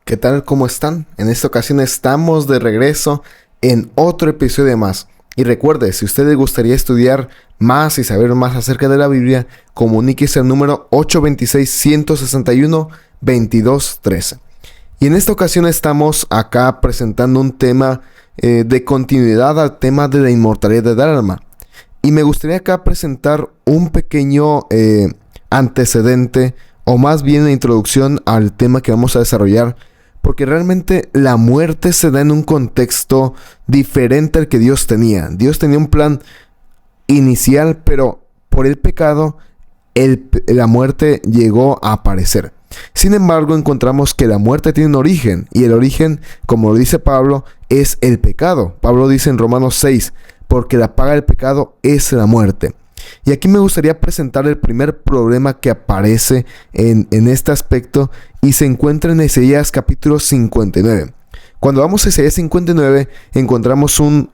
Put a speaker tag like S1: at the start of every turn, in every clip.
S1: ¿Qué tal? ¿Cómo están? En esta ocasión estamos de regreso en otro episodio más. Y recuerde, si a usted le gustaría estudiar más y saber más acerca de la Biblia, comuníquese al número 826-161-2213. Y en esta ocasión estamos acá presentando un tema de continuidad al tema de la inmortalidad del alma. Y me gustaría acá presentar un pequeño antecedente, o más bien la introducción al tema que vamos a desarrollar, porque realmente la muerte se da en un contexto diferente al que Dios tenía. Dios tenía un plan inicial, pero por el pecado, la muerte llegó a aparecer. Sin embargo, encontramos que la muerte tiene un origen, y el origen, como lo dice Pablo, es el pecado. Pablo dice en Romanos 6, porque la paga del pecado es la muerte. Y aquí me gustaría presentar el primer problema que aparece en este aspecto, y se encuentra en Isaías capítulo 59. Cuando vamos a Isaías 59 encontramos un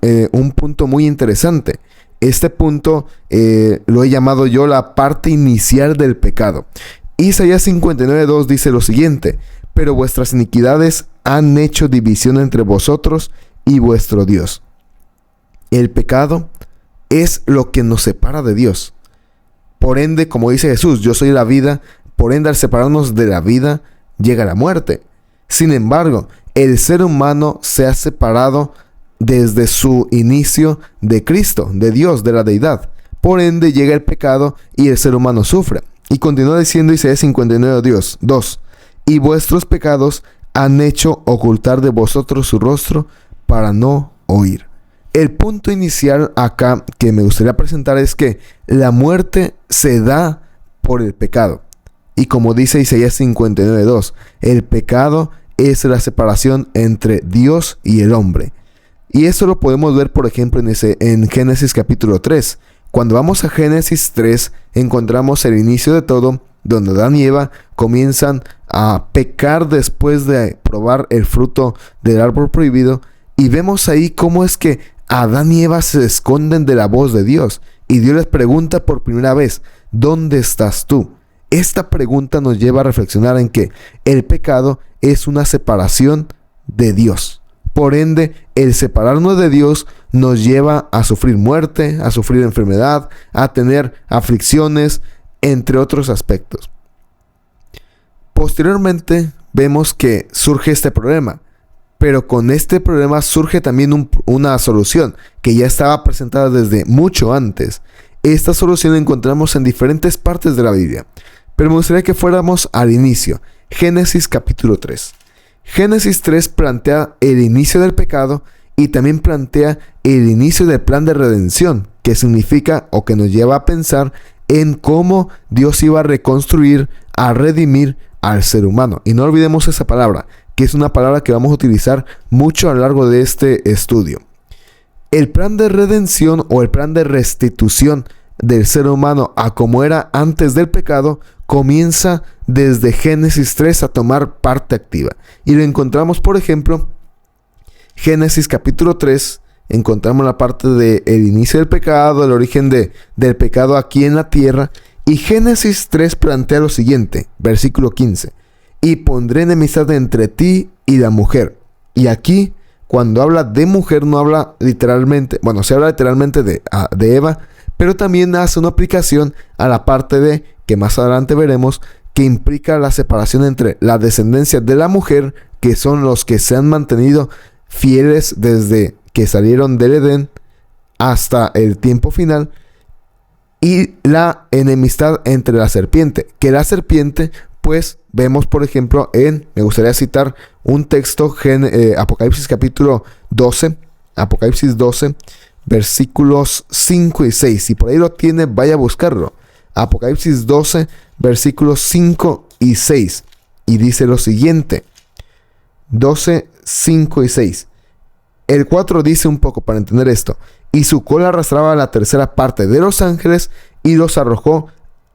S1: punto muy interesante. Este punto lo he llamado yo la parte inicial del pecado. Isaías 59:2 dice lo siguiente: pero vuestras iniquidades han hecho división entre vosotros y vuestro Dios. El pecado es lo que nos separa de Dios. Por ende, como dice Jesús, yo soy la vida. Por ende, al separarnos de la vida, llega la muerte. Sin embargo, el ser humano se ha separado desde su inicio de Cristo, de Dios, de la deidad. Por ende, llega el pecado y el ser humano sufre. Y continúa diciendo Isaías 59:2: y vuestros pecados han hecho ocultar de vosotros su rostro para no oír. El punto inicial acá que me gustaría presentar es que la muerte se da por el pecado. Y como dice Isaías 59:2, el pecado es la separación entre Dios y el hombre. Y eso lo podemos ver, por ejemplo, en Génesis capítulo 3. Cuando vamos a Génesis 3, encontramos el inicio de todo, donde Adán y Eva comienzan a pecar después de probar el fruto del árbol prohibido. Y vemos ahí cómo es que Adán y Eva se esconden de la voz de Dios. Y Dios les pregunta por primera vez: ¿dónde estás tú? Esta pregunta nos lleva a reflexionar en que el pecado es una separación de Dios. Por ende, el separarnos de Dios nos lleva a sufrir muerte, a sufrir enfermedad, a tener aflicciones, entre otros aspectos. Posteriormente, vemos que surge este problema. Pero con este problema surge también una solución que ya estaba presentada desde mucho antes. Esta solución la encontramos en diferentes partes de la Biblia. Pero me gustaría que fuéramos al inicio. Génesis capítulo 3. Génesis 3 plantea el inicio del pecado y también plantea el inicio del plan de redención, que significa o que nos lleva a pensar en cómo Dios iba a reconstruir, a redimir al ser humano. Y no olvidemos esa palabra, que es una palabra que vamos a utilizar mucho a lo largo de este estudio. El plan de redención o el plan de restitución del ser humano a como era antes del pecado comienza desde Génesis 3 a tomar parte activa. Y lo encontramos, por ejemplo, Génesis capítulo 3, encontramos la parte del inicio del pecado, el origen del pecado aquí en la tierra. Y Génesis 3 plantea lo siguiente, versículo 15: y pondré enemistad entre ti y la mujer. Y aquí, cuando habla de mujer, no habla literalmente, bueno, se habla literalmente de Eva, pero también hace una aplicación a la parte de, que más adelante veremos, que implica la separación entre la descendencia de la mujer, que son los que se han mantenido fieles desde que salieron del Edén hasta el tiempo final, y la enemistad entre la serpiente, que la serpiente, pues vemos, por ejemplo, me gustaría citar un texto, Apocalipsis capítulo 12, Apocalipsis 12, versículos 5 y 6. Si por ahí lo tiene, vaya a buscarlo. Apocalipsis 12, versículos 5 y 6. Y dice lo siguiente: 12, 5 y 6. El 4 dice un poco para entender esto: y su cola arrastraba la tercera parte de los ángeles y los arrojó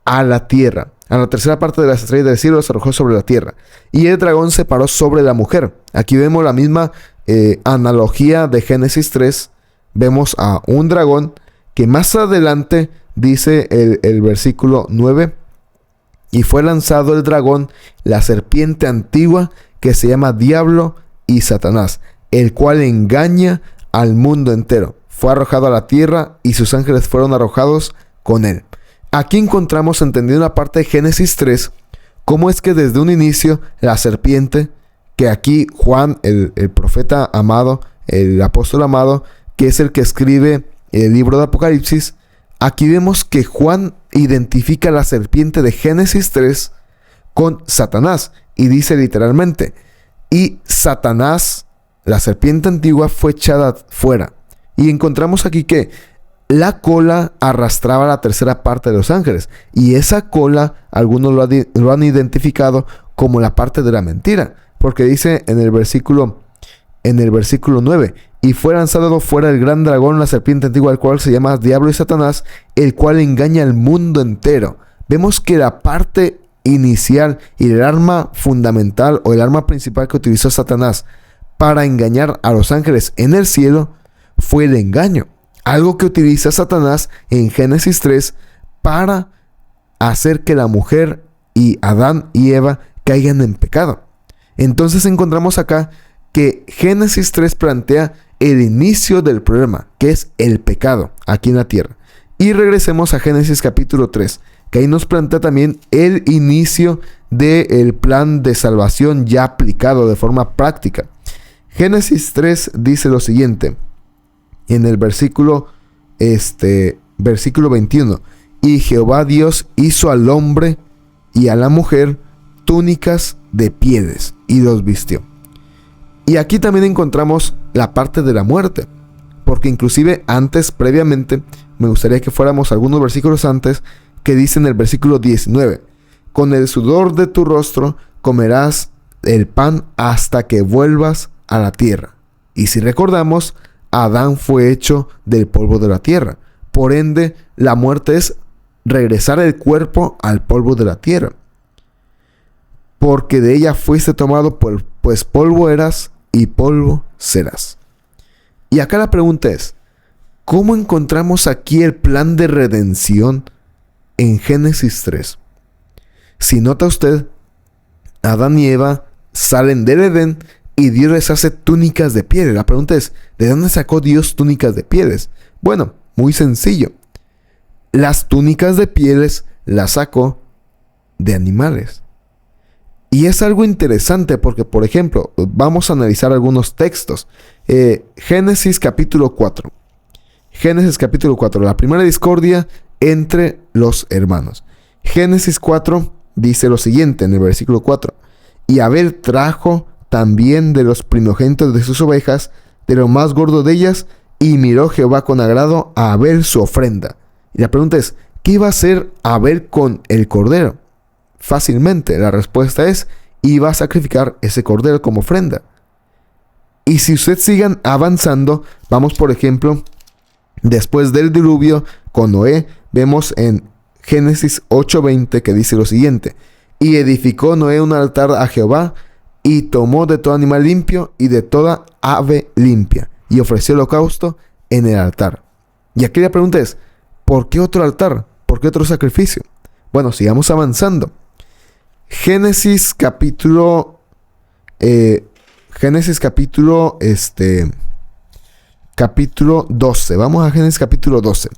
S1: a la tierra. A la tercera parte de las estrellas del cielo los arrojó sobre la tierra. Y el dragón se paró sobre la mujer. Aquí vemos la misma analogía de Génesis 3. Vemos a un dragón que más adelante dice el versículo 9: y fue lanzado el dragón, la serpiente antigua, que se llama Diablo y Satanás, el cual engaña al mundo entero. Fue arrojado a la tierra y sus ángeles fueron arrojados con él. Aquí encontramos, entendiendo la parte de Génesis 3, cómo es que desde un inicio la serpiente, que aquí Juan, el profeta amado, el apóstol amado, que es el que escribe el libro de Apocalipsis, aquí vemos que Juan identifica a la serpiente de Génesis 3 con Satanás y dice literalmente, y Satanás, la serpiente antigua, fue echada fuera. Y encontramos aquí que la cola arrastraba la tercera parte de los ángeles. Y esa cola, algunos lo han identificado como la parte de la mentira. Porque dice en el versículo 9, y fue lanzado fuera el gran dragón, la serpiente antigua, el cual se llama Diablo y Satanás, el cual engaña al mundo entero. Vemos que la parte inicial y el arma fundamental o el arma principal que utilizó Satanás para engañar a los ángeles en el cielo fue el engaño. Algo que utiliza Satanás en Génesis 3 para hacer que la mujer y Adán y Eva caigan en pecado. Entonces encontramos acá que Génesis 3 plantea el inicio del problema, que es el pecado aquí en la tierra. Y regresemos a Génesis capítulo 3, que ahí nos plantea también el inicio del plan de salvación ya aplicado de forma práctica. Génesis 3 dice lo siguiente, en el versículo 21. Y Jehová Dios hizo al hombre y a la mujer túnicas de pieles y los vistió. Y aquí también encontramos la parte de la muerte, porque inclusive antes, previamente, me gustaría que fuéramos algunos versículos antes, que dice en el versículo 19, con el sudor de tu rostro comerás el pan hasta que vuelvas a la tierra. Y si recordamos, Adán fue hecho del polvo de la tierra. Por ende, la muerte es regresar el cuerpo al polvo de la tierra. Porque de ella fuiste tomado, pues polvo eras y polvo serás. Y acá la pregunta es, ¿cómo encontramos aquí el plan de redención en Génesis 3? Si nota usted, Adán y Eva salen del Edén y Dios les hace túnicas de pieles. La pregunta es, ¿de dónde sacó Dios túnicas de pieles? Bueno, muy sencillo. Las túnicas de pieles las sacó de animales. Y es algo interesante porque, por ejemplo, vamos a analizar algunos textos. Génesis capítulo 4. Génesis capítulo 4, la primera discordia entre los hermanos. Génesis 4 dice lo siguiente en el versículo 4. Y Abel trajo también de los primogénitos de sus ovejas, de lo más gordo de ellas, y miró Jehová con agrado a Abel su ofrenda. Y la pregunta es, ¿qué iba a hacer Abel con el cordero? Fácilmente, la respuesta es, iba a sacrificar ese cordero como ofrenda. Y si ustedes sigan avanzando, vamos por ejemplo, después del diluvio, con Noé, vemos en Génesis 8:20 que dice lo siguiente. Y edificó Noé un altar a Jehová, y tomó de todo animal limpio y de toda ave limpia, y ofreció holocausto en el altar. Y aquí la pregunta es, ¿por qué otro altar? ¿Por qué otro sacrificio? Bueno, sigamos avanzando. Génesis capítulo 12. Vamos a Génesis capítulo 12.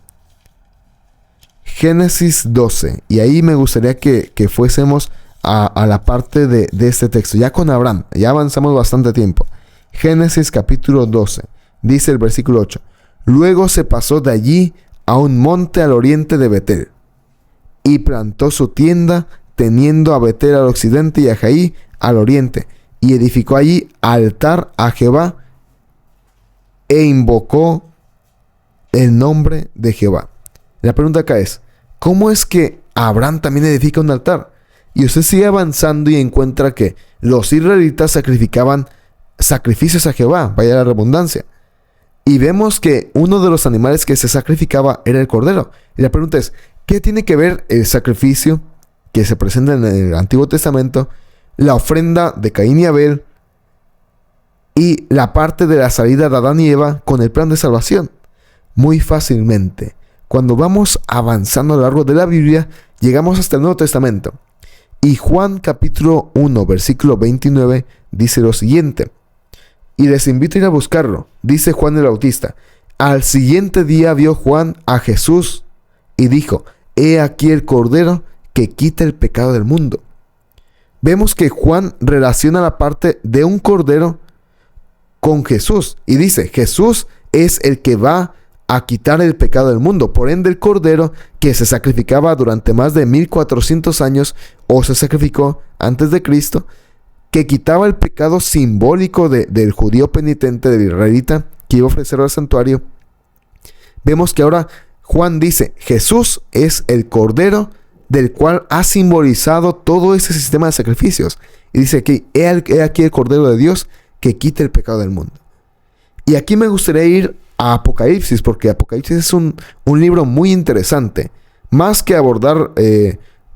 S1: Génesis 12. Y ahí me gustaría que fuésemos a la parte de este texto. Ya con Abraham. Ya avanzamos bastante tiempo. Génesis capítulo 12. Dice el versículo 8. Luego se pasó de allí a un monte al oriente de Betel. Y plantó su tienda, teniendo a Betel al occidente y a Jaí al oriente. Y edificó allí altar a Jehová e invocó el nombre de Jehová. La pregunta acá es, ¿cómo es que Abraham también edifica un altar? Y usted sigue avanzando y encuentra que los israelitas sacrificaban sacrificios a Jehová, vaya la redundancia. Y vemos que uno de los animales que se sacrificaba era el cordero. Y la pregunta es, ¿qué tiene que ver el sacrificio que se presenta en el Antiguo Testamento, la ofrenda de Caín y Abel y la parte de la salida de Adán y Eva con el plan de salvación? Muy fácilmente, cuando vamos avanzando a lo largo de la Biblia, llegamos hasta el Nuevo Testamento. Y Juan capítulo 1, versículo 29 dice lo siguiente. Y les invito a ir a buscarlo. Dice Juan el Bautista: al siguiente día vio Juan a Jesús y dijo: he aquí el Cordero que quita el pecado del mundo. Vemos que Juan relaciona la parte de un cordero con Jesús. Y dice, Jesús es el que va a quitar el pecado del mundo. Por ende, el cordero que se sacrificaba durante más de 1400 años, o se sacrificó antes de Cristo, que quitaba el pecado simbólico del judío penitente, del israelita, que iba a ofrecer al santuario. Vemos que ahora Juan dice, Jesús es el cordero del cual ha simbolizado todo ese sistema de sacrificios. Y dice que he aquí el Cordero de Dios que quita el pecado del mundo. Y aquí me gustaría ir a Apocalipsis, porque Apocalipsis es un libro muy interesante. Más que abordar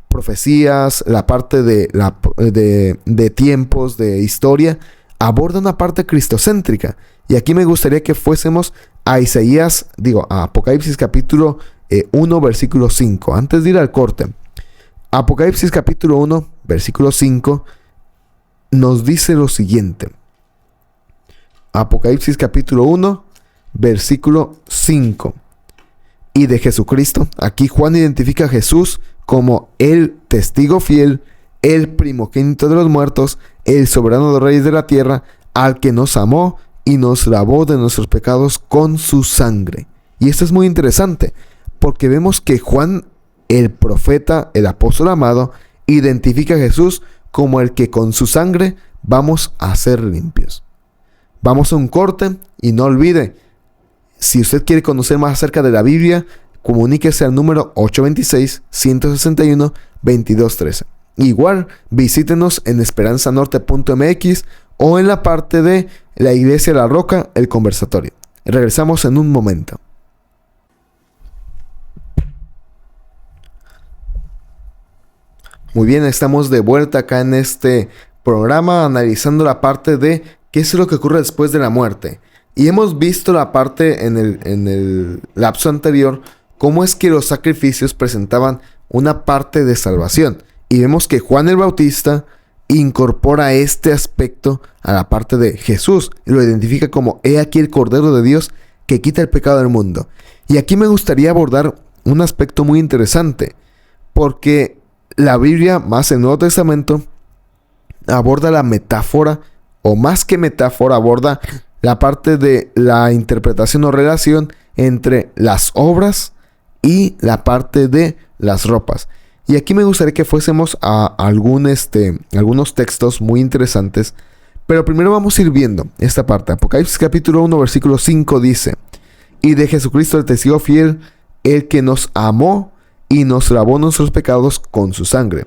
S1: profecías, la parte de tiempos, de historia, aborda una parte cristocéntrica. Y aquí me gustaría que fuésemos a a Apocalipsis capítulo 1, versículo 5. Antes de ir al corte, Apocalipsis capítulo 1, versículo 5 nos dice lo siguiente. Apocalipsis capítulo 1, versículo 5. Y de Jesucristo, aquí Juan identifica a Jesús como el testigo fiel, el primogénito de los muertos, el soberano de los reyes de la tierra, al que nos amó y nos lavó de nuestros pecados con su sangre. Y esto es muy interesante, porque vemos que Juan, el profeta, el apóstol amado, identifica a Jesús como el que con su sangre vamos a ser limpios. Vamos a un corte y no olvide, si usted quiere conocer más acerca de la Biblia, comuníquese al número 826-161-2213. Igual, visítenos en esperanzanorte.mx o en la parte de la Iglesia de la Roca, el conversatorio. Regresamos en un momento. Muy bien, estamos de vuelta acá en este programa analizando la parte de qué es lo que ocurre después de la muerte. Y hemos visto la parte en el lapso anterior, cómo es que los sacrificios presentaban una parte de salvación. Y vemos que Juan el Bautista incorpora este aspecto a la parte de Jesús y lo identifica como: he aquí el Cordero de Dios que quita el pecado del mundo. Y aquí me gustaría abordar un aspecto muy interesante, porque la Biblia, más el Nuevo Testamento, aborda la metáfora, o más que metáfora, aborda la parte de la interpretación o relación entre las obras y la parte de las ropas. Y aquí me gustaría que fuésemos a algunos textos muy interesantes. Pero primero vamos a ir viendo esta parte. Apocalipsis capítulo 1, versículo 5 dice: y de Jesucristo el testigo fiel, el que nos amó y nos lavó nuestros pecados con su sangre.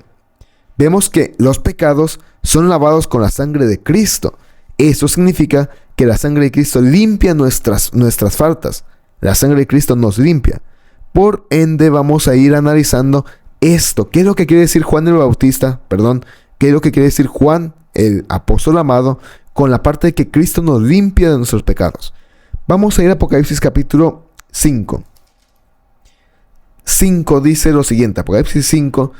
S1: Vemos que los pecados son lavados con la sangre de Cristo. Eso significa que la sangre de Cristo limpia nuestras faltas. La sangre de Cristo nos limpia. Por ende, vamos a ir analizando esto. ¿Qué es lo que quiere decir Juan el Bautista? ¿Qué es lo que quiere decir Juan, el apóstol amado, con la parte de que Cristo nos limpia de nuestros pecados? Vamos a ir a Apocalipsis capítulo 5. 5 dice lo siguiente, Apocalipsis 5,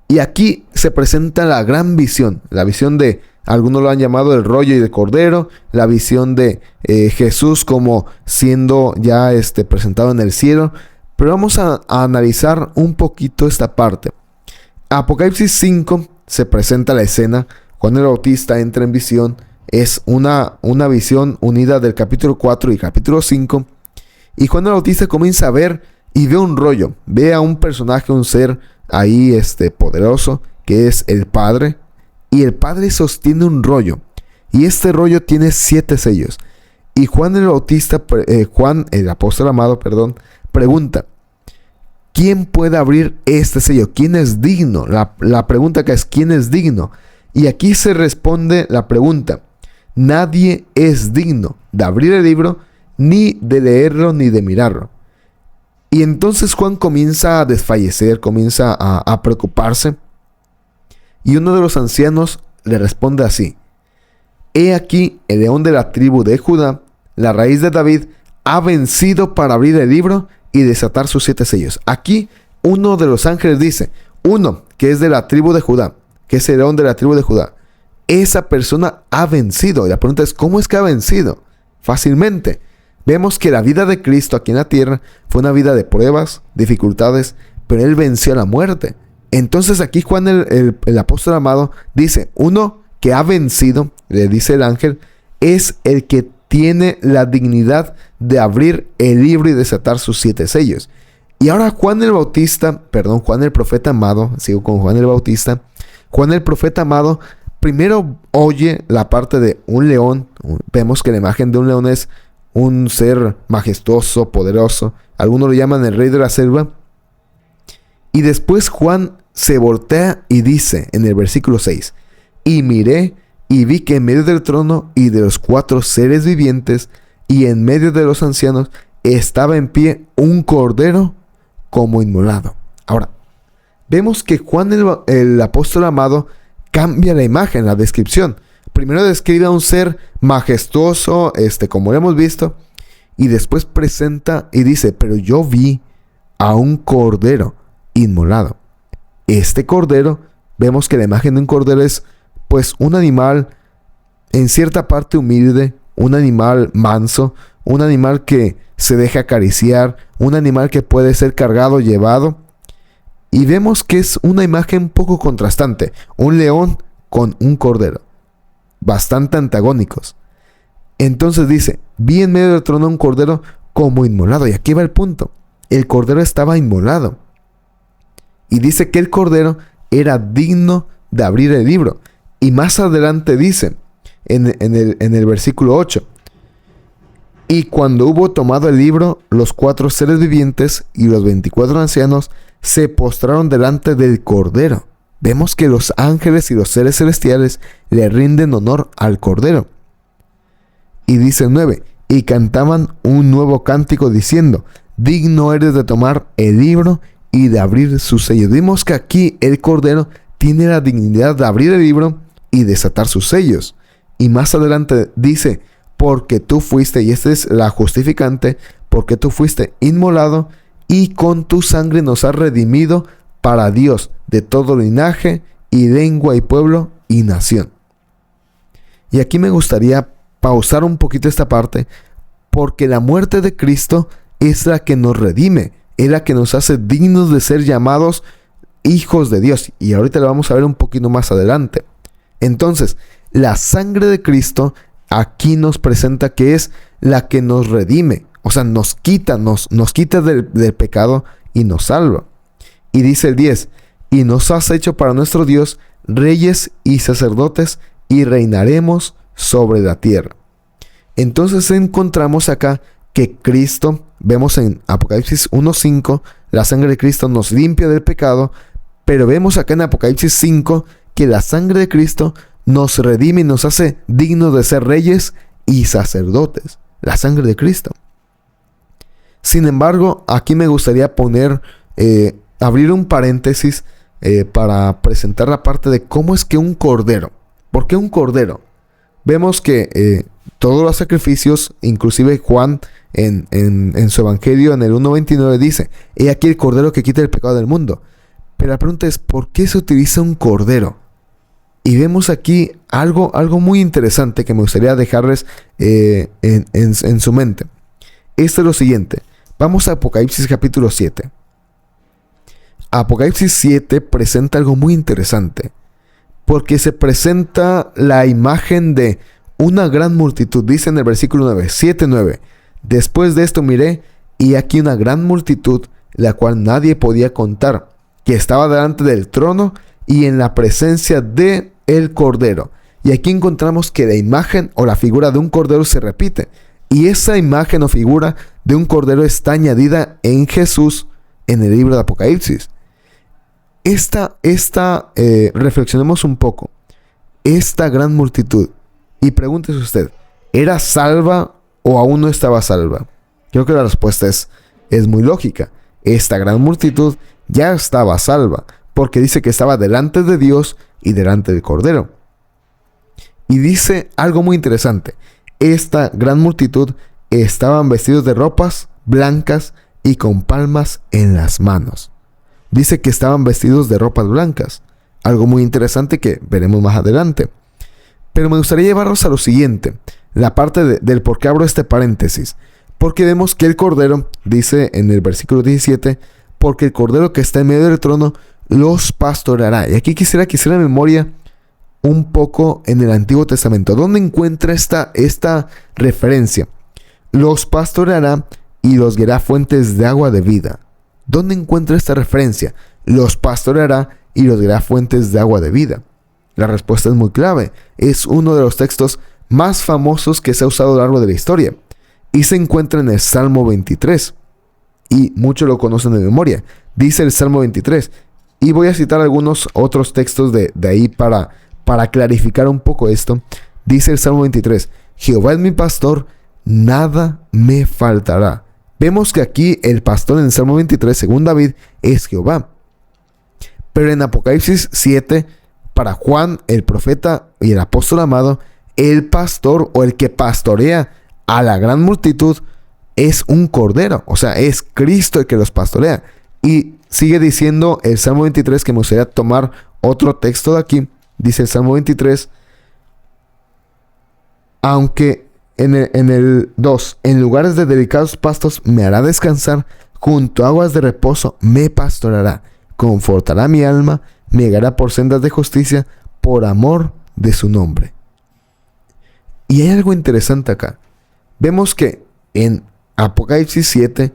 S1: y aquí se presenta la gran visión, la visión de, algunos lo han llamado el rollo y el cordero, la visión de Jesús como siendo ya presentado en el cielo. Pero vamos a analizar un poquito esta parte. Apocalipsis 5 se presenta la escena, Juan el Bautista entra en visión, es una visión unida del capítulo 4 y capítulo 5, y Juan el Bautista comienza a ver y ve un rollo, ve a un personaje, un ser ahí poderoso, que es el Padre, y el Padre sostiene un rollo, y este rollo tiene 7 sellos. Y Juan el Bautista, Juan el apóstol amado, pregunta: ¿quién puede abrir este sello? ¿Quién es digno? La pregunta que es: ¿quién es digno? Y aquí se responde la pregunta: nadie es digno de abrir el libro, ni de leerlo, ni de mirarlo. Y entonces Juan comienza a desfallecer, comienza a preocuparse. Y uno de los ancianos le responde así: he aquí el león de la tribu de Judá, la raíz de David, ha vencido para abrir el libro y desatar sus 7 sellos. Aquí uno de los ángeles dice, uno que es de la tribu de Judá, que es el león de la tribu de Judá. Esa persona ha vencido. Y la pregunta es, ¿cómo es que ha vencido? Fácilmente. Vemos que la vida de Cristo aquí en la tierra fue una vida de pruebas, dificultades, pero Él venció la muerte. Entonces aquí Juan el apóstol amado dice, uno que ha vencido, le dice el ángel, es el que tiene la dignidad de abrir el libro y desatar sus 7 sellos. Y ahora Juan el profeta amado, sigo con Juan el Bautista, Juan el profeta amado, primero oye la parte de un león. Vemos que la imagen de un león es un ser majestuoso, poderoso. Algunos lo llaman el rey de la selva. Y después Juan se voltea y dice en el versículo 6, y miré y vi que en medio del trono y de los 4 seres vivientes y en medio de los ancianos estaba en pie un cordero como inmolado. Ahora, vemos que Juan el apóstol amado cambia la imagen, la descripción. Primero describe a un ser majestuoso, como lo hemos visto, y después presenta y dice, pero yo vi a un cordero inmolado. Este cordero, vemos que la imagen de un cordero es pues un animal en cierta parte humilde, un animal manso, un animal que se deja acariciar, un animal que puede ser cargado, llevado. Y vemos que es una imagen un poco contrastante, un león con un cordero, bastante antagónicos. Entonces dice, vi en medio del trono un cordero como inmolado. Y aquí va el punto, el cordero estaba inmolado. Y dice que el cordero era digno de abrir el libro. Y más adelante dice, en el versículo 8, y cuando hubo tomado el libro, los 4 seres vivientes y los 24 ancianos se postraron delante del cordero. Vemos que los ángeles y los seres celestiales le rinden honor al cordero. Y dice el 9, y cantaban un nuevo cántico diciendo, digno eres de tomar el libro y de abrir su sello. Vimos que aquí el cordero tiene la dignidad de abrir el libro y desatar sus sellos. Y más adelante dice, porque tú fuiste, y esta es la justificante, porque tú fuiste inmolado y con tu sangre nos has redimido para Dios de todo linaje y lengua y pueblo y nación. Y aquí me gustaría pausar un poquito esta parte, porque la muerte de Cristo es la que nos redime, es la que nos hace dignos de ser llamados hijos de Dios. Y ahorita lo vamos a ver un poquito más adelante. Entonces, la sangre de Cristo aquí nos presenta que es la que nos redime. O sea, nos quita del pecado y nos salva. Y dice el 10, y nos has hecho para nuestro Dios reyes y sacerdotes y reinaremos sobre la tierra. Entonces encontramos acá que Cristo, vemos en Apocalipsis 1:5, la sangre de Cristo nos limpia del pecado, pero vemos acá en Apocalipsis 5 que la sangre de Cristo nos redime y nos hace dignos de ser reyes y sacerdotes. La sangre de Cristo. Sin embargo, aquí me gustaría abrir un paréntesis para presentar la parte de cómo es que un cordero. ¿Por qué un cordero? Vemos que todos los sacrificios, inclusive Juan en su evangelio en el 1:29 dice, he aquí el cordero que quita el pecado del mundo. Pero la pregunta es, ¿por qué se utiliza un cordero? Y vemos aquí algo muy interesante que me gustaría dejarles en su mente. Esto es lo siguiente. Vamos a Apocalipsis capítulo 7. Apocalipsis 7 presenta algo muy interesante, porque se presenta la imagen de una gran multitud. Dice en el versículo 9, 7:9. Después de esto miré, y aquí una gran multitud, la cual nadie podía contar, que estaba delante del trono y en la presencia de el cordero. Y aquí encontramos que la imagen o la figura de un cordero se repite. Y esa imagen o figura de un cordero está añadida en Jesús en el libro de Apocalipsis. Reflexionemos un poco. Esta gran multitud. Y pregúntese usted, ¿era salva o aún no estaba salva? Creo que la respuesta es muy lógica. Esta gran multitud ya estaba salva, porque dice que estaba delante de Dios y delante del Cordero. Y dice algo muy interesante. Esta gran multitud estaban vestidos de ropas blancas y con palmas en las manos. Dice que estaban vestidos de ropas blancas. algo muy interesante que veremos más adelante. Pero me gustaría llevarlos a lo siguiente, la parte del por qué abro este paréntesis. Porque vemos que el Cordero, dice en el versículo 17, porque el Cordero que está en medio del trono los pastoreará. Y aquí quisiera que hiciera memoria un poco en el Antiguo Testamento. ¿Dónde encuentra esta referencia? Los pastoreará y los guiará fuentes de agua de vida. ¿Dónde encuentra esta referencia? Los pastoreará y los guiará fuentes de agua de vida. La respuesta es muy clave. Es uno de los textos más famosos que se ha usado a lo largo de la historia. Y se encuentra en el Salmo 23. Y muchos lo conocen de memoria. Dice el Salmo 23. Y voy a citar algunos otros textos de ahí para clarificar un poco esto. Dice el Salmo 23. Jehová es mi pastor, nada me faltará. Vemos que aquí el pastor en el Salmo 23, según David, es Jehová. Pero en Apocalipsis 7, para Juan, el profeta y el apóstol amado, el pastor o el que pastorea a la gran multitud es un cordero. O sea, es Cristo el que los pastorea. Y sigue diciendo el Salmo 23, que me gustaría tomar otro texto de aquí. Dice el Salmo 23, aunque en el 2, en lugares de delicados pastos me hará descansar, junto a aguas de reposo me pastoreará, confortará mi alma, me guiará por sendas de justicia, por amor de su nombre. Y hay algo interesante acá. Vemos que en Apocalipsis 7,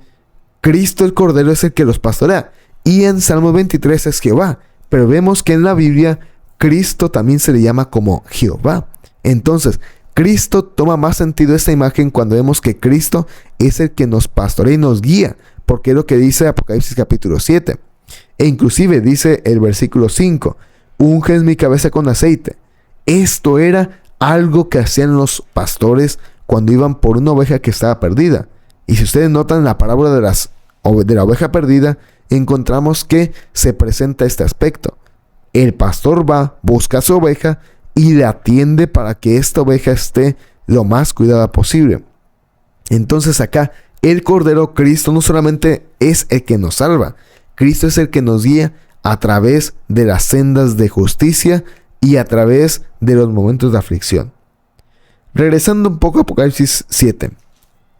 S1: Cristo el Cordero es el que los pastorea, y en Salmo 23 es Jehová, pero vemos que en la Biblia Cristo también se le llama como Jehová. Entonces, Cristo toma más sentido esta imagen cuando vemos que Cristo es el que nos pastorea y nos guía, porque es lo que dice Apocalipsis capítulo 7. E inclusive dice el versículo 5, unges mi cabeza con aceite. Esto era algo que hacían los pastores cuando iban por una oveja que estaba perdida. Y si ustedes notan la parábola de la oveja perdida, encontramos que se presenta este aspecto. El pastor va, busca a su oveja y le atiende para que esta oveja esté lo más cuidada posible. Entonces acá, el Cordero, Cristo, no solamente es el que nos salva, Cristo es el que nos guía a través de las sendas de justicia y a través de los momentos de aflicción. Regresando un poco a Apocalipsis 7.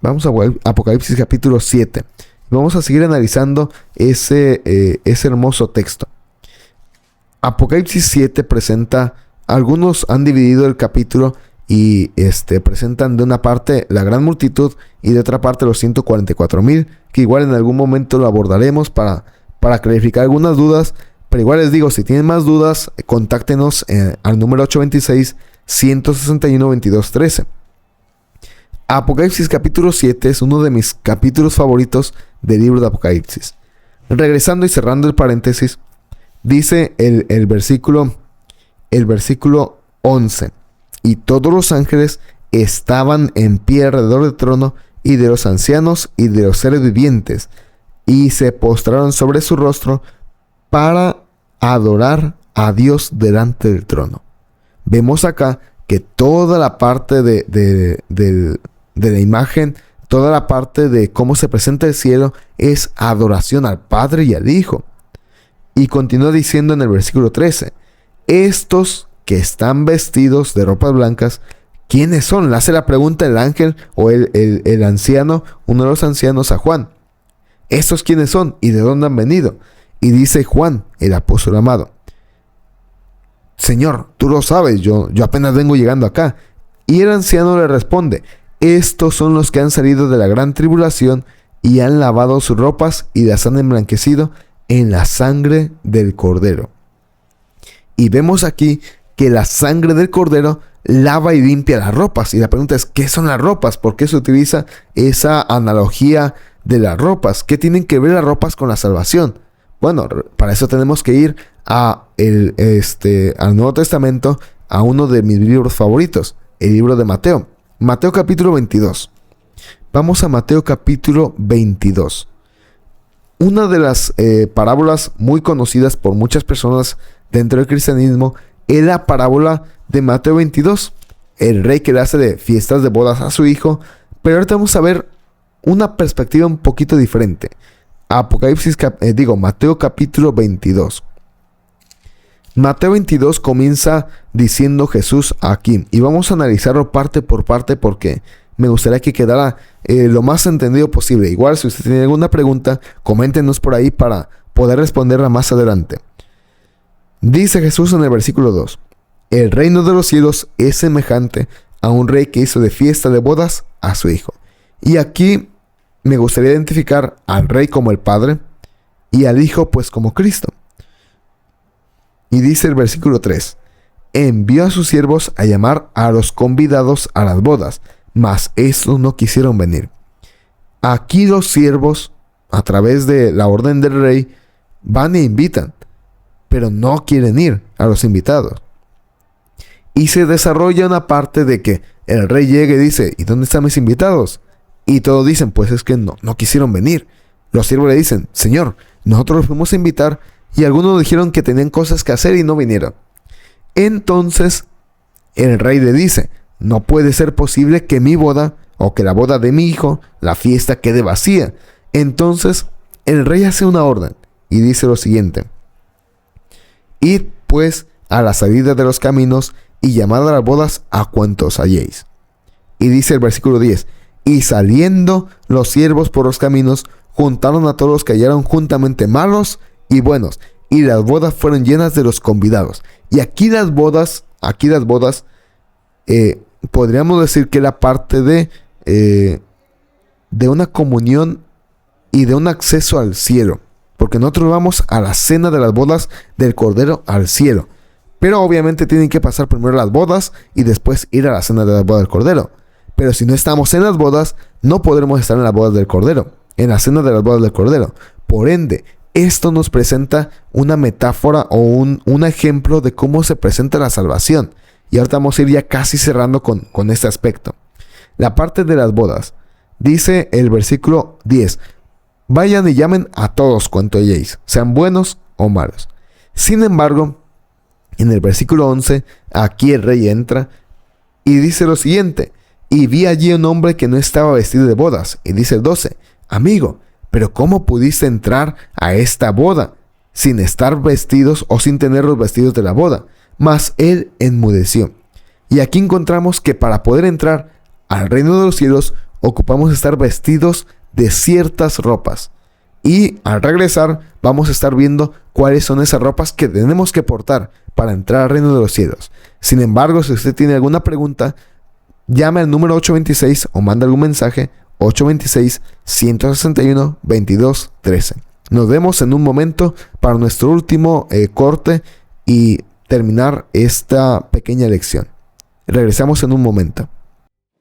S1: Vamos a Apocalipsis capítulo 7. Vamos a seguir analizando ese hermoso texto. Apocalipsis 7 presenta, algunos han dividido el capítulo y presentan de una parte la gran multitud y de otra parte los 144,000, que igual en algún momento lo abordaremos para clarificar algunas dudas. Pero igual les digo, si tienen más dudas, contáctenos al número 826-161-2213. Apocalipsis capítulo 7 es uno de mis capítulos favoritos del libro de Apocalipsis. Regresando y cerrando el paréntesis, dice el versículo 11. Y todos los ángeles estaban en pie alrededor del trono y de los ancianos y de los seres vivientes, y se postraron sobre su rostro para adorar a Dios delante del trono. Vemos acá que toda la parte de la imagen, toda la parte de cómo se presenta el cielo es adoración al Padre y al Hijo. Y continúa diciendo en el versículo 13, estos que están vestidos de ropas blancas, ¿quiénes son? Le hace la pregunta el ángel o el anciano, uno de los ancianos, a Juan. ¿Estos quiénes son? ¿Y de dónde han venido? Y dice Juan, el apóstol amado, Señor, tú lo sabes, yo apenas vengo llegando acá. Y el anciano le responde, estos son los que han salido de la gran tribulación y han lavado sus ropas y las han emblanquecido en la sangre del Cordero. Y vemos aquí que la sangre del Cordero lava y limpia las ropas. Y la pregunta es, ¿qué son las ropas? ¿Por qué se utiliza esa analogía de las ropas? ¿Qué tienen que ver las ropas con la salvación? Bueno, para eso tenemos que ir al Nuevo Testamento, a uno de mis libros favoritos, el libro de Mateo. Mateo capítulo 22. Vamos a Mateo capítulo 22. Una de las parábolas muy conocidas por muchas personas dentro del cristianismo es la parábola de Mateo 22. El rey que le hace de fiestas de bodas a su hijo. Pero ahorita vamos a ver una perspectiva un poquito diferente. Mateo capítulo 22. Mateo 22 comienza diciendo Jesús aquí. Y vamos a analizarlo parte por parte porque me gustaría que quedara lo más entendido posible. Igual, si usted tiene alguna pregunta, coméntenos por ahí para poder responderla más adelante. Dice Jesús en el versículo 2. El reino de los cielos es semejante a un rey que hizo de fiesta de bodas a su hijo. Y aquí me gustaría identificar al rey como el Padre y al Hijo pues como Cristo. Y dice el versículo 3. Envió a sus siervos a llamar a los convidados a las bodas, mas estos no quisieron venir. Aquí los siervos, a través de la orden del rey, van e invitan, pero no quieren ir a los invitados. Y se desarrolla una parte de que el rey llega y dice, ¿y dónde están mis invitados? Y todos dicen, pues es que no quisieron venir. Los siervos le dicen, Señor, nosotros los fuimos a invitar y algunos dijeron que tenían cosas que hacer y no vinieron. Entonces el rey le dice, no puede ser posible que mi boda o que la boda de mi hijo, la fiesta quede vacía. Entonces el rey hace una orden y dice lo siguiente. Id pues a la salida de los caminos y llamad a las bodas a cuantos halléis. Y dice el versículo 10. Y saliendo los siervos por los caminos, juntaron a todos los que hallaron juntamente malos y buenos, y las bodas fueron llenas de los convidados. Y aquí las bodas, podríamos decir que era parte de una comunión y de un acceso al cielo, porque nosotros vamos a la cena de las bodas del Cordero al cielo. Pero obviamente tienen que pasar primero las bodas y después ir a la cena de las bodas del Cordero. Pero si no estamos en las bodas, no podremos estar en las bodas del Cordero, en la cena de las bodas del Cordero. Por ende, esto nos presenta una metáfora o un ejemplo de cómo se presenta la salvación. Y ahorita vamos a ir ya casi cerrando con este aspecto. La parte de las bodas. Dice el versículo 10. Vayan y llamen a todos cuanto halléis, sean buenos o malos. Sin embargo, en el versículo 11, aquí el rey entra y dice lo siguiente. Y vi allí un hombre que no estaba vestido de bodas. Y dice el 12. Amigo, pero ¿cómo pudiste entrar a esta boda sin estar vestidos o sin tener los vestidos de la boda? Mas él enmudeció. Y aquí encontramos que para poder entrar al reino de los cielos ocupamos estar vestidos de ciertas ropas. Y al regresar vamos a estar viendo cuáles son esas ropas que tenemos que portar para entrar al reino de los cielos. Sin embargo, si usted tiene alguna pregunta, llame al número 826 o manda algún mensaje 826-161-2213. Nos vemos en un momento para nuestro último corte y terminar esta pequeña lección. Regresamos en un momento.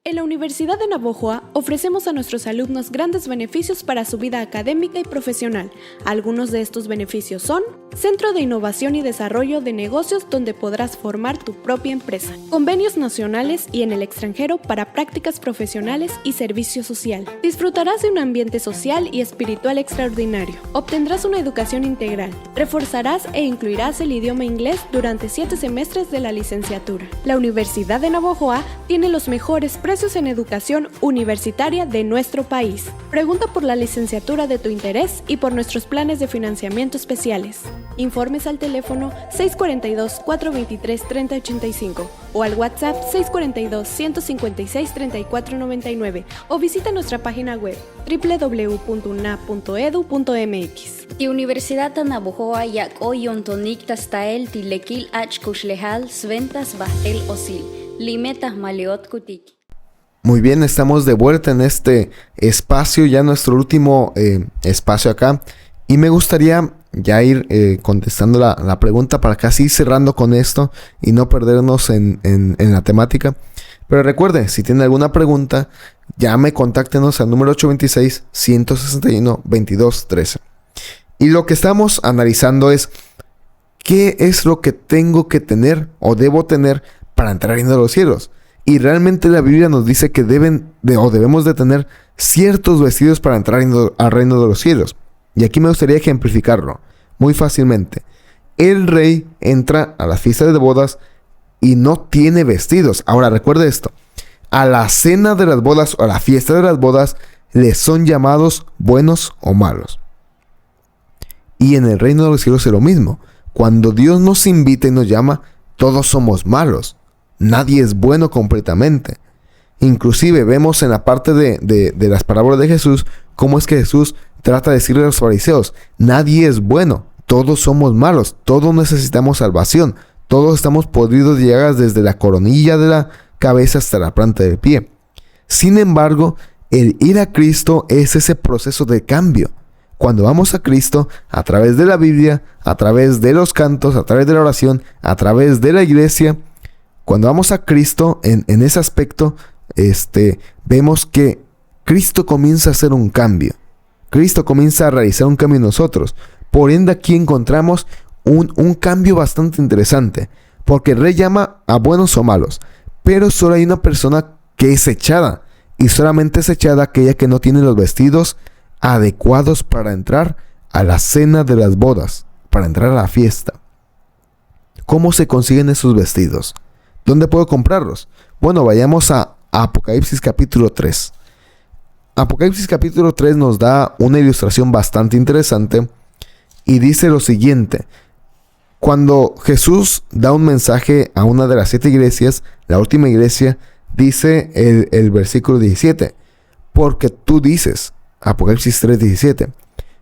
S2: En la Universidad de Navojoa ofrecemos a nuestros alumnos grandes beneficios para su vida académica y profesional. Algunos de estos beneficios son: Centro de Innovación y Desarrollo de Negocios donde podrás formar tu propia empresa. Convenios nacionales y en el extranjero para prácticas profesionales y servicio social. Disfrutarás de un ambiente social y espiritual extraordinario. Obtendrás una educación integral. Reforzarás e incluirás el idioma inglés durante 7 semestres de la licenciatura. La Universidad de Navojoa tiene los mejores precios en educación universitaria de nuestro país. Pregunta por la licenciatura de tu interés y por nuestros planes de financiamiento especiales. Informes al teléfono 642-423-3085 o al WhatsApp 642-156-3499 o visita nuestra página web www.una.edu.mx.
S3: Die Universidad de Navojoa yak oyontonik tastael tilekil achkushlehal sventas bahtel osil limetas maleot kutik.
S1: Muy bien, estamos de vuelta en este espacio, ya nuestro último espacio acá. Y me gustaría ya ir contestando la pregunta para casi ir cerrando con esto y no perdernos en la temática. Pero recuerde, si tiene alguna pregunta, llame, contáctenos al número 826-161-2213. Y lo que estamos analizando es qué es lo que tengo que tener o debo tener para entrar en los cielos. Y realmente la Biblia nos dice que debemos de tener ciertos vestidos para entrar al reino de los cielos. Y aquí me gustaría ejemplificarlo muy fácilmente. El rey entra a la fiesta de bodas y no tiene vestidos. Ahora recuerde esto. A la cena de las bodas o a la fiesta de las bodas les son llamados buenos o malos. Y en el reino de los cielos es lo mismo. Cuando Dios nos invita y nos llama, todos somos malos. Nadie es bueno completamente. Inclusive vemos en la parte de las parábolas de Jesús, cómo es que Jesús trata de decirle a los fariseos, nadie es bueno, todos somos malos, todos necesitamos salvación, todos estamos podridos de llagas desde la coronilla de la cabeza hasta la planta del pie. Sin embargo, el ir a Cristo es ese proceso de cambio. Cuando vamos a Cristo, a través de la Biblia, a través de los cantos, a través de la oración, a través de la iglesia, cuando vamos a Cristo en ese aspecto, vemos que Cristo comienza a hacer un cambio. Cristo comienza a realizar un cambio en nosotros. Por ende, aquí encontramos un cambio bastante interesante. Porque el rey llama a buenos o malos. Pero solo hay una persona que es echada. Y solamente es echada aquella que no tiene los vestidos adecuados para entrar a la cena de las bodas. Para entrar a la fiesta. ¿Cómo se consiguen esos vestidos? ¿Dónde puedo comprarlos? Bueno, vayamos a Apocalipsis capítulo 3. Apocalipsis capítulo 3 nos da una ilustración bastante interesante y dice lo siguiente. Cuando Jesús da un mensaje a una de las 7 iglesias, la última iglesia, dice el versículo 17. Porque tú dices, Apocalipsis 3:17,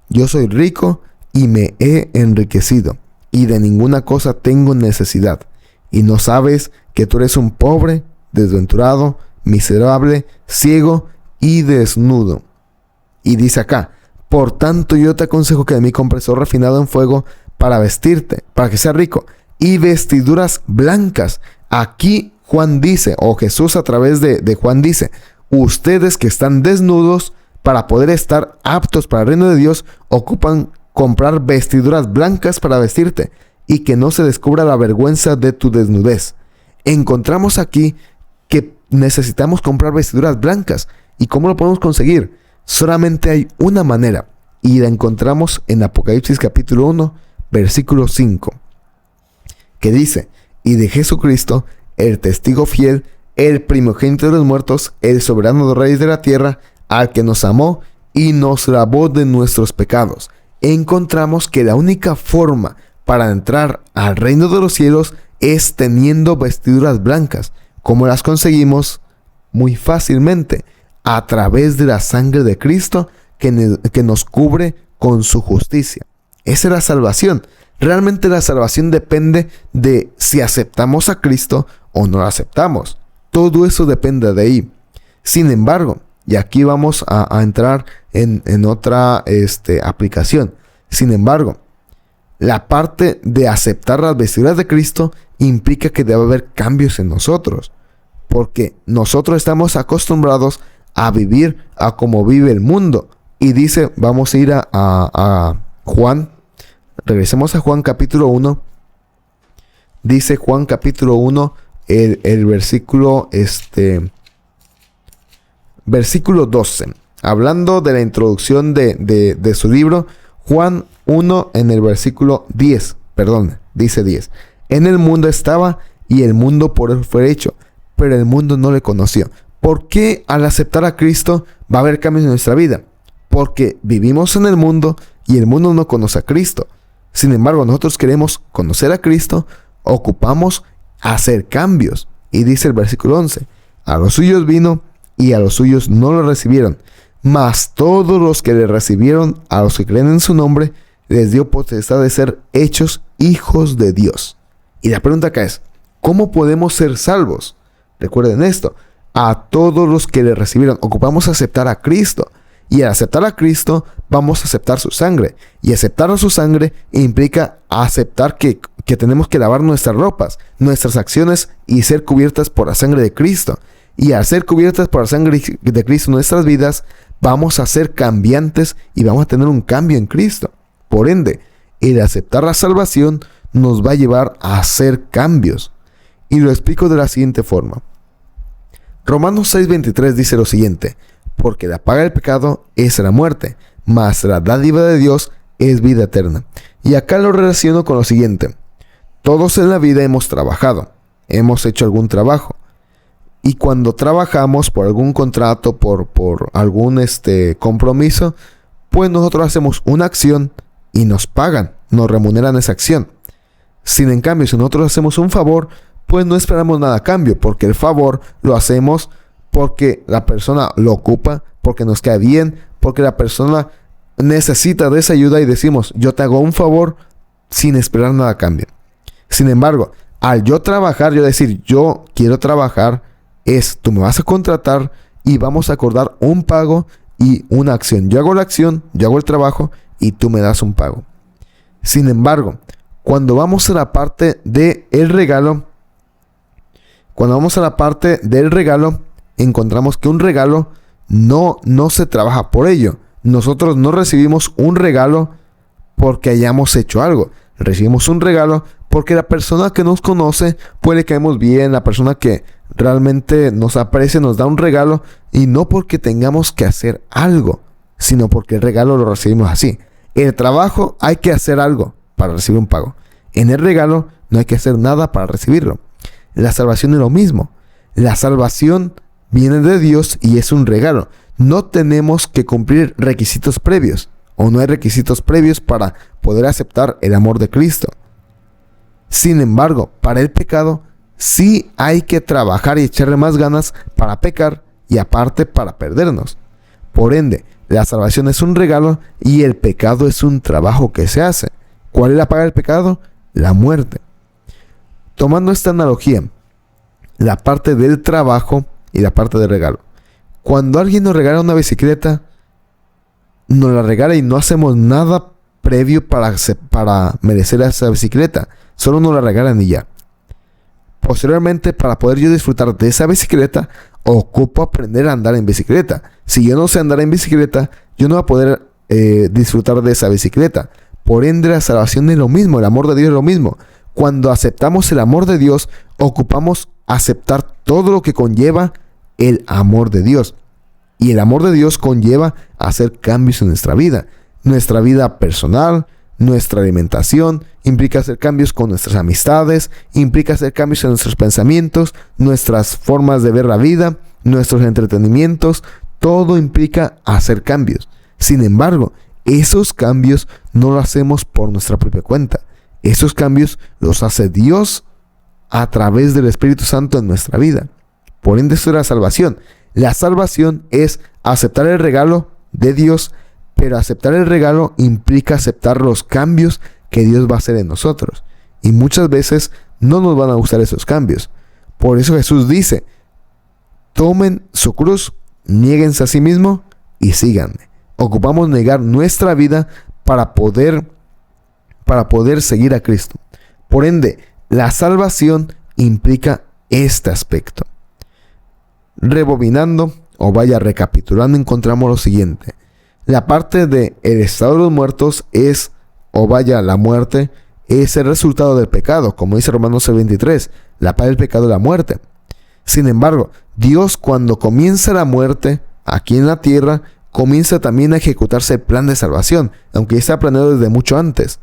S1: yo soy rico y me he enriquecido y de ninguna cosa tengo necesidad. Y no sabes que tú eres un pobre, desventurado, miserable, ciego y desnudo. Y dice acá, por tanto yo te aconsejo que de mí compres oro refinado en fuego para vestirte, para que seas rico, y vestiduras blancas. Aquí Juan dice, o Jesús a través de Juan dice, ustedes que están desnudos, para poder estar aptos para el reino de Dios, ocupan comprar vestiduras blancas para vestirte, y que no se descubra la vergüenza de tu desnudez. Encontramos aquí que necesitamos comprar vestiduras blancas. ¿Y cómo lo podemos conseguir? Solamente hay una manera. Y la encontramos en Apocalipsis capítulo 1, versículo 5. Que dice, y de Jesucristo, el testigo fiel, el primogénito de los muertos, el soberano de los reyes de la tierra, al que nos amó y nos lavó de nuestros pecados. Encontramos que la única forma para entrar al reino de los cielos es teniendo vestiduras blancas. ¿Cómo las conseguimos? Muy fácilmente, a través de la sangre de Cristo que nos cubre con su justicia. Esa es la salvación. Realmente la salvación depende de si aceptamos a Cristo o no lo aceptamos. Todo eso depende de ahí. Sin embargo, y aquí vamos a entrar en otra aplicación. Sin embargo, la parte de aceptar las vestiduras de Cristo implica que debe haber cambios en nosotros. Porque nosotros estamos acostumbrados a vivir a como vive el mundo. Y dice, vamos a ir a Juan. Regresemos a Juan capítulo 1. Dice Juan capítulo 1, el versículo, versículo 12. Hablando de la introducción de su libro, Juan 1 en el versículo 10. Dice 10. En el mundo estaba y el mundo por él fue hecho, pero el mundo no le conoció. ¿Por qué al aceptar a Cristo va a haber cambios en nuestra vida? Porque vivimos en el mundo y el mundo no conoce a Cristo. Sin embargo, nosotros queremos conocer a Cristo, ocupamos hacer cambios. Y dice el versículo 11, a los suyos vino y a los suyos no lo recibieron. Mas todos los que le recibieron, a los que creen en su nombre, les dio potestad de ser hechos hijos de Dios. Y la pregunta acá es, ¿cómo podemos ser salvos? Recuerden esto, a todos los que le recibieron, ocupamos aceptar a Cristo. Y al aceptar a Cristo, vamos a aceptar su sangre. Y aceptar a su sangre implica aceptar que tenemos que lavar nuestras ropas, nuestras acciones y ser cubiertas por la sangre de Cristo. Y al ser cubiertas por la sangre de Cristo en nuestras vidas, vamos a ser cambiantes y vamos a tener un cambio en Cristo. Por ende, el aceptar la salvación nos va a llevar a hacer cambios. Y lo explico de la siguiente forma. Romanos 6:23 dice lo siguiente, porque la paga del pecado es la muerte, mas la dádiva de Dios es vida eterna. Y acá lo relaciono con lo siguiente. Todos en la vida hemos trabajado, hemos hecho algún trabajo. Y cuando trabajamos por algún contrato, por algún compromiso, pues nosotros hacemos una acción y nos pagan, nos remuneran esa acción. Sin en cambio, si nosotros hacemos un favor, pues no esperamos nada a cambio, porque el favor lo hacemos porque la persona lo ocupa, porque nos cae bien, porque la persona necesita de esa ayuda y decimos, yo te hago un favor sin esperar nada a cambio. Sin embargo, al yo trabajar, yo decir, yo quiero trabajar, tú me vas a contratar y vamos a acordar un pago y una acción. Yo hago la acción, yo hago el trabajo y tú me das un pago. Sin embargo, cuando vamos a la parte del regalo, encontramos que un regalo no se trabaja por ello. Nosotros no recibimos un regalo porque hayamos hecho algo. Recibimos un regalo porque la persona que nos conoce, pues le caemos bien, la persona que realmente nos aprecia, nos da un regalo, y no porque tengamos que hacer algo, sino porque el regalo lo recibimos así. El trabajo hay que hacer algo para recibir un pago. En el regalo no hay que hacer nada para recibirlo. La salvación es lo mismo. La salvación viene de Dios y es un regalo. No tenemos que cumplir requisitos previos, o no hay requisitos previos para poder aceptar el amor de Cristo. Sin embargo, para el pecado sí hay que trabajar y echarle más ganas para pecar y aparte para perdernos. Por ende, la salvación es un regalo y el pecado es un trabajo que se hace. ¿Cuál es la paga del pecado? La muerte. Tomando esta analogía, la parte del trabajo y la parte del regalo. Cuando alguien nos regala una bicicleta, nos la regala y no hacemos nada previo para merecer esa bicicleta. Solo nos la regalan y ya. Posteriormente, para poder yo disfrutar de esa bicicleta, ocupo aprender a andar en bicicleta. Si yo no sé andar en bicicleta, yo no voy a poder disfrutar de esa bicicleta. Por ende, la salvación es lo mismo, el amor de Dios es lo mismo. Cuando aceptamos el amor de Dios, ocupamos aceptar todo lo que conlleva el amor de Dios. Y el amor de Dios conlleva hacer cambios en nuestra vida. Nuestra vida personal, nuestra alimentación, implica hacer cambios con nuestras amistades, implica hacer cambios en nuestros pensamientos, nuestras formas de ver la vida, nuestros entretenimientos. Todo implica hacer cambios. Sin embargo, esos cambios no los hacemos por nuestra propia cuenta. Esos cambios los hace Dios a través del Espíritu Santo en nuestra vida. Por ende, esto es la salvación. La salvación es aceptar el regalo de Dios, pero aceptar el regalo implica aceptar los cambios que Dios va a hacer en nosotros. Y muchas veces no nos van a gustar esos cambios. Por eso Jesús dice, tomen su cruz, niéguense a sí mismo y síganme. Ocupamos negar nuestra vida para poder seguir a Cristo. Por ende, la salvación implica este aspecto. Rebobinando, recapitulando, encontramos lo siguiente. La parte de el estado de los muertos es, la muerte, es el resultado del pecado, como dice Romanos 6:23, la paga del pecado es la muerte. Sin embargo, Dios, cuando comienza la muerte aquí en la tierra, comienza también a ejecutarse el plan de salvación, aunque ya está planeado desde mucho antes.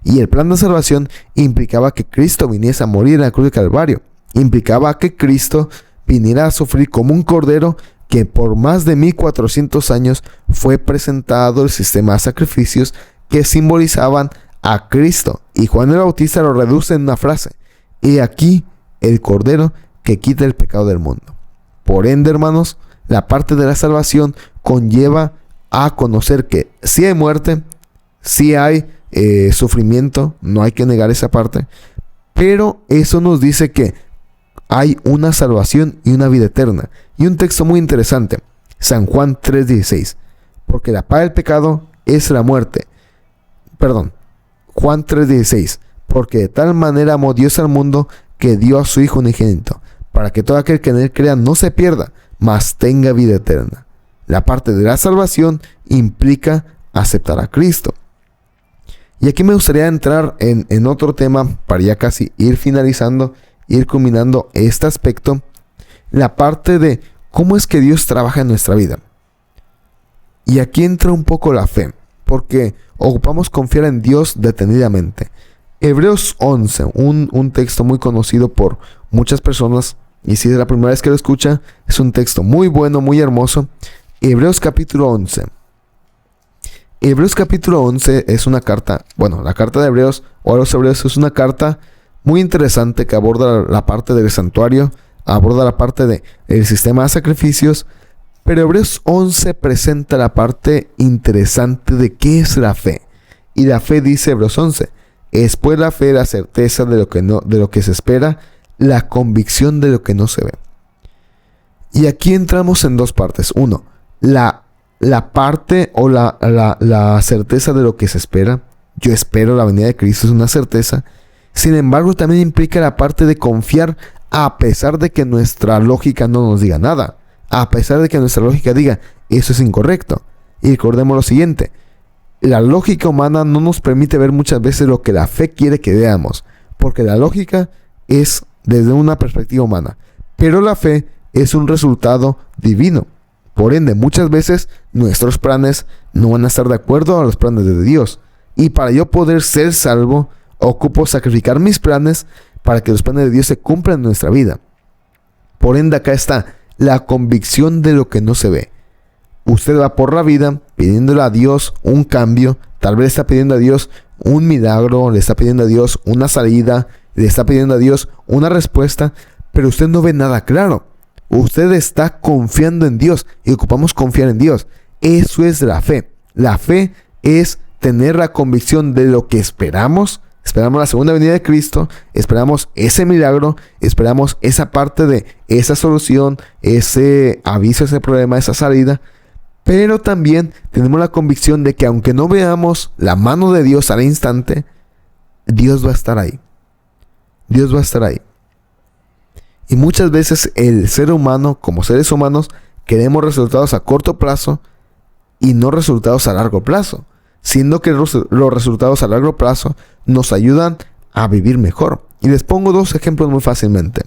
S1: Y el plan de salvación implicaba que Cristo viniese a morir en la cruz de Calvario. Implicaba que Cristo viniera a sufrir como un cordero que por más de 1400 años fue presentado el sistema de sacrificios que simbolizaban a Cristo. Y Juan el Bautista lo reduce en una frase: he aquí el cordero que quita el pecado del mundo. Por ende, hermanos, la parte de la salvación conlleva a conocer que sí hay muerte, sí hay sufrimiento, no hay que negar esa parte, pero eso nos dice que hay una salvación y una vida eterna. Y un texto muy interesante, San Juan 3:16, porque la paga del pecado es la muerte. Juan 3:16, porque de tal manera amó Dios al mundo que dio a su Hijo unigénito, para que todo aquel que en él crea no se pierda, mas tenga vida eterna. La parte de la salvación implica aceptar a Cristo. Y aquí me gustaría entrar en otro tema para ya casi ir finalizando, ir culminando este aspecto, la parte de cómo es que Dios trabaja en nuestra vida. Y aquí entra un poco la fe, porque ocupamos confiar en Dios detenidamente. Hebreos 11, un texto muy conocido por muchas personas, y si es la primera vez que lo escucha, es un texto muy bueno, muy hermoso. Hebreos capítulo 11. Hebreos capítulo 11 es una carta, la carta de Hebreos o a los Hebreos es una carta muy interesante que aborda la parte del santuario, aborda la parte del sistema de sacrificios, pero Hebreos 11 presenta la parte interesante de qué es la fe. Y la fe, dice Hebreos 11, es pues la fe la certeza de lo que se espera, la convicción de lo que no se ve. Y aquí entramos en dos partes. Uno, la parte o la certeza de lo que se espera. Yo espero la venida de Cristo, es una certeza. Sin embargo, también implica la parte de confiar a pesar de que nuestra lógica no nos diga nada. A pesar de que nuestra lógica diga, eso es incorrecto. Y recordemos lo siguiente, la lógica humana no nos permite ver muchas veces lo que la fe quiere que veamos, porque la lógica es desde una perspectiva humana, pero la fe es un resultado divino. Por ende, muchas veces nuestros planes no van a estar de acuerdo a los planes de Dios. Y para yo poder ser salvo, ocupo sacrificar mis planes para que los planes de Dios se cumplan en nuestra vida. Por ende, acá está la convicción de lo que no se ve. Usted va por la vida pidiéndole a Dios un cambio, tal vez está pidiendo a Dios un milagro, le está pidiendo a Dios una salida, le está pidiendo a Dios una respuesta, pero usted no ve nada claro. Usted está confiando en Dios y ocupamos confiar en Dios. Eso es la fe. La fe es tener la convicción de lo que esperamos. Esperamos la segunda venida de Cristo, esperamos ese milagro, esperamos esa parte de esa solución, ese aviso, ese problema, esa salida. Pero también tenemos la convicción de que aunque no veamos la mano de Dios al instante, Dios va a estar ahí. Dios va a estar ahí. Y muchas veces el ser humano, como seres humanos, queremos resultados a corto plazo y no resultados a largo plazo. Siendo que los resultados a largo plazo nos ayudan a vivir mejor. Y les pongo dos ejemplos muy fácilmente.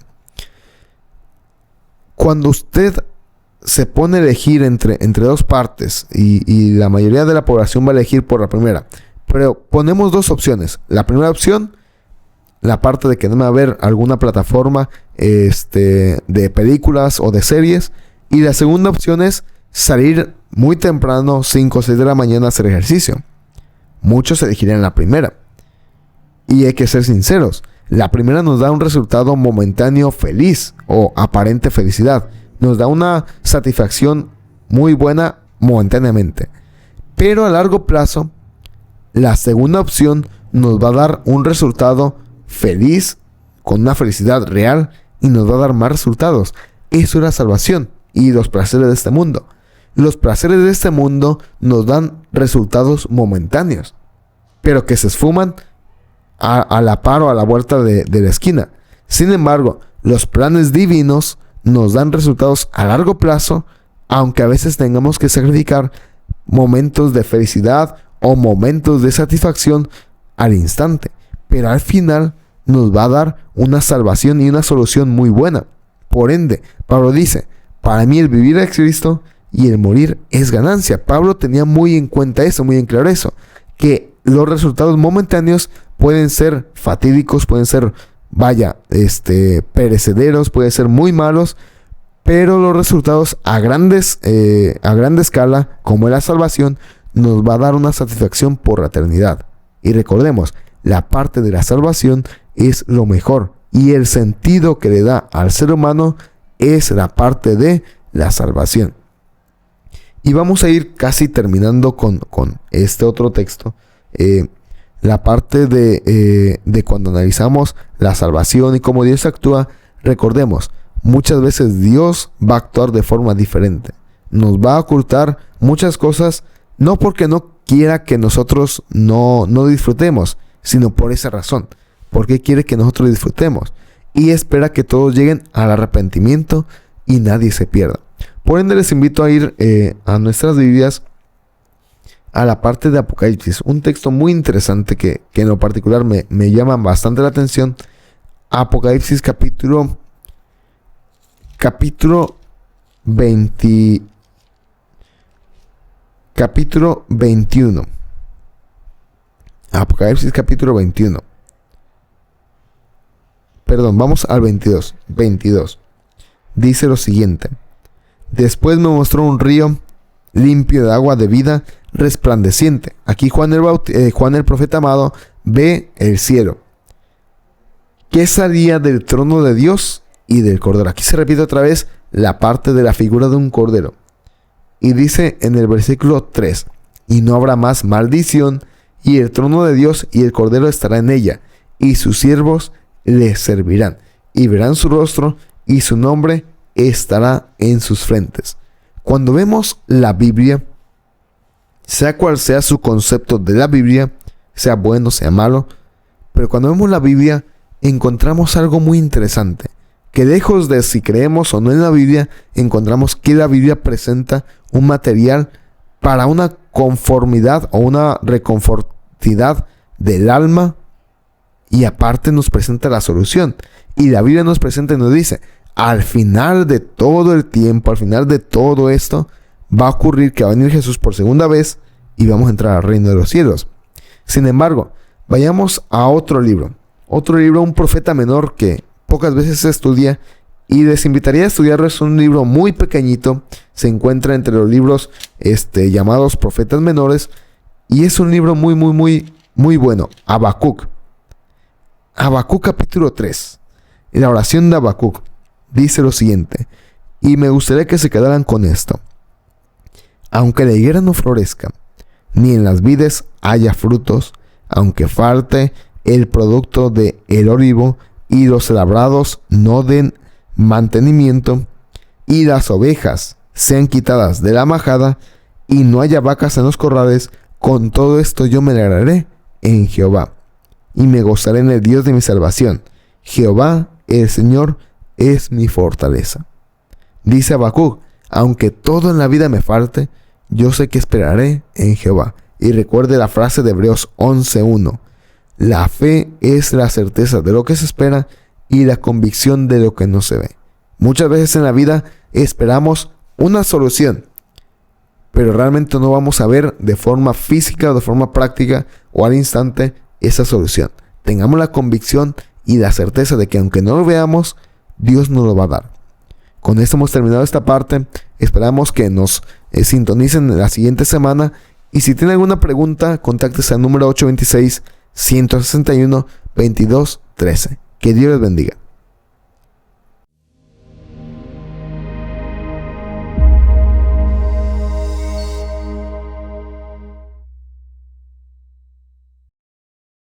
S1: Cuando usted se pone a elegir entre dos partes y la mayoría de la población va a elegir por la primera, pero ponemos dos opciones. La primera opción, la parte de que no va a haber alguna plataforma de películas o de series, y la segunda opción es salir muy temprano, 5 o 6 de la mañana, a hacer ejercicio. Muchos elegirían la primera. Y hay que ser sinceros, la primera nos da un resultado momentáneo feliz o aparente felicidad. Nos da una satisfacción muy buena momentáneamente. Pero a largo plazo, la segunda opción nos va a dar un resultado feliz, con una felicidad real, y nos va a dar más resultados. Eso es la salvación y los placeres de este mundo. Los placeres de este mundo nos dan resultados momentáneos, pero que se esfuman a la par o a la vuelta de la esquina. Sin embargo, los planes divinos nos dan resultados a largo plazo, aunque a veces tengamos que sacrificar momentos de felicidad o momentos de satisfacción al instante. Pero al final nos va a dar una salvación y una solución muy buena. Por ende, Pablo dice, para mí el vivir es Cristo y el morir es ganancia. Pablo tenía muy en cuenta eso, muy en claro eso, que los resultados momentáneos pueden ser fatídicos, pueden ser, perecederos, pueden ser muy malos, pero los resultados a grande escala, como es la salvación, nos va a dar una satisfacción por la eternidad. Y recordemos, la parte de la salvación es lo mejor, y el sentido que le da al ser humano es la parte de la salvación. Y vamos a ir casi terminando con este otro texto. La parte de cuando analizamos la salvación y cómo Dios actúa, recordemos, muchas veces Dios va a actuar de forma diferente. Nos va a ocultar muchas cosas, no porque no quiera que nosotros no disfrutemos, sino por esa razón. Porque quiere que nosotros disfrutemos. Y espera que todos lleguen al arrepentimiento y nadie se pierda. Por ende, les invito a ir a nuestras Biblias, a la parte de Apocalipsis. Un texto muy interesante que en lo particular me llama bastante la atención. Apocalipsis capítulo 21. Apocalipsis capítulo 21. Perdón, vamos al 22. Dice lo siguiente. Después me mostró un río limpio de agua de vida resplandeciente. Aquí Juan el profeta amado ve el cielo. ¿Qué salía del trono de Dios y del Cordero? Aquí se repite otra vez la parte de la figura de un cordero. Y dice en el versículo 3, y no habrá más maldición, y el trono de Dios y el Cordero estará en ella, y sus siervos le servirán, y verán su rostro, y su nombre estará en sus frentes. Cuando vemos la Biblia, sea cual sea su concepto de la Biblia, sea bueno, sea malo, pero cuando vemos la Biblia, encontramos algo muy interesante, que lejos de si creemos o no en la Biblia, encontramos que la Biblia presenta un material para una conformidad o una reconfortidad del alma, y aparte nos presenta la solución. Y la Biblia nos presenta y nos dice, al final de todo el tiempo, al final de todo esto, va a ocurrir que va a venir Jesús por segunda vez y vamos a entrar al reino de los cielos. Sin embargo, vayamos a otro libro, un profeta menor que pocas veces se estudia, y les invitaría a estudiarlo. Es un libro muy pequeñito, se encuentra entre los libros llamados profetas menores, y es un libro muy bueno. Habacuc capítulo 3, la oración de Habacuc dice lo siguiente, y me gustaría que se quedaran con esto: aunque la higuera no florezca, ni en las vides haya frutos, aunque falte el producto de el olivo, y los labrados no den mantenimiento, y las ovejas sean quitadas de la majada, y no haya vacas en los corrales, con todo esto yo me alegraré en Jehová, y me gozaré en el Dios de mi salvación. Jehová, el Señor, es mi fortaleza. Dice Habacuc, aunque todo en la vida me falte, yo sé que esperaré en Jehová. Y recuerde la frase de Hebreos 11:1. La fe es la certeza de lo que se espera y la convicción de lo que no se ve. Muchas veces en la vida esperamos una solución, pero realmente no vamos a ver de forma física o de forma práctica o al instante esa solución. Tengamos la convicción y la certeza de que aunque no lo veamos, Dios nos lo va a dar. Con esto hemos terminado esta parte. Esperamos que nos sintonicen la siguiente semana. Y si tienen alguna pregunta, contáctese al número 826-161-2213. Que Dios les bendiga.